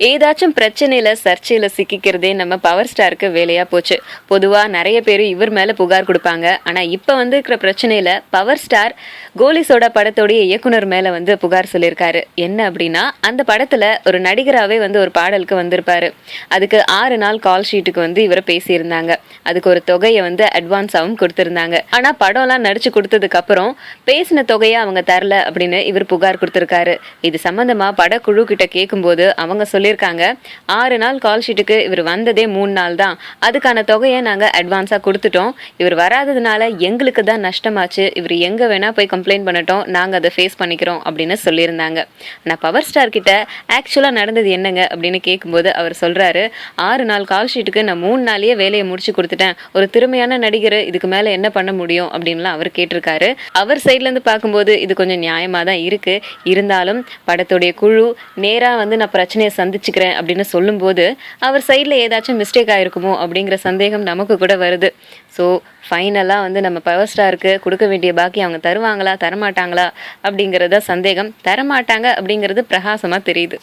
ஏதாச்சும் பிரச்சனையில சர்ச்சையில சிக்கிக்கிறதே நம்ம பவர் ஸ்டாருக்கு வேலையா போச்சு. பொதுவா நிறைய பேர் இவர் மேல புகார் கொடுப்பாங்க. ஆனா இப்ப இருக்கிற பிரச்சனையில பவர் ஸ்டார் கோலி சோடா படத்தோடைய இயக்குனர் மேல புகார் சொல்லியிருக்காரு. என்ன அப்படின்னா, அந்த படத்துல ஒரு நடிகராவே ஒரு பாடலுக்கு வந்திருப்பாரு. அதுக்கு 6 நாள் கால் ஷீட்டுக்கு இவரை பேசியிருந்தாங்க. அதுக்கு ஒரு தொகையை அட்வான்ஸாவும் கொடுத்திருந்தாங்க. ஆனா படம்லாம் நடிச்சு கொடுத்ததுக்கு அப்புறம் பேசின தொகையை அவங்க தரல அப்படின்னு இவர் புகார் கொடுத்திருக்காரு. இது சம்பந்தமா படக்குழு கிட்ட கேட்கும்போது அவங்க சொல்லியிருக்காங்க, 6 நாள் கால் ஷீட்டுக்கு இவர் வந்ததே 3 நாள் தான். அதுக்கான தொகையை நாங்கள் அட்வான்ஸாக கொடுத்துட்டோம். இவர் வராததுனால எங்களுக்கு தான் நஷ்டமாச்சு. இவர் எங்கே வேணா போய் கம்ப்ளைண்ட் பண்ணட்டும், நாங்கள் அதை ஃபேஸ் பண்ணிக்கிறோம் அப்படின்னு சொல்லியிருந்தாங்க. ஆனால் பவர் ஸ்டார் கிட்ட ஆக்சுவலாக நடந்தது என்னங்க அப்படின்னு கேட்கும்போது அவர் சொல்கிறாரு, 6 நாள் கால் ஷீட்டுக்கு நான் 3 நாளையே வேலையை முடிச்சு கொடுத்துட்டேன். ஒரு திறமையான நடிகர் இதுக்கு மேலே என்ன பண்ண முடியும் அப்படின்லாம் அவர் கேட்டிருக்காரு. அவர் சைட்லேருந்து பார்க்கும்போது இது கொஞ்சம் நியாயமாக தான் இருக்குது. இருந்தாலும் படத்துடைய குழு நேராக நான் பிரச்சனையை சந்திச்சுக்கிறேன் அப்படின்னு சொல்லும்போது அவர் சைடில் ஏதாச்சும் மிஸ்டேக் ஆகிருக்குமோ அப்படிங்கிற சந்தேகம் நமக்கு கூட வருது. ஸோ ஃபைனலாக நம்ம பவர் ஸ்டாருக்கு கொடுக்க வேண்டிய பாக்கி அவங்க தருவாங்களா தரமாட்டாங்களா அப்படிங்கிறத சந்தேகம். தரமாட்டாங்க அப்படிங்கிறது பிரகாசமாக தெரியுது.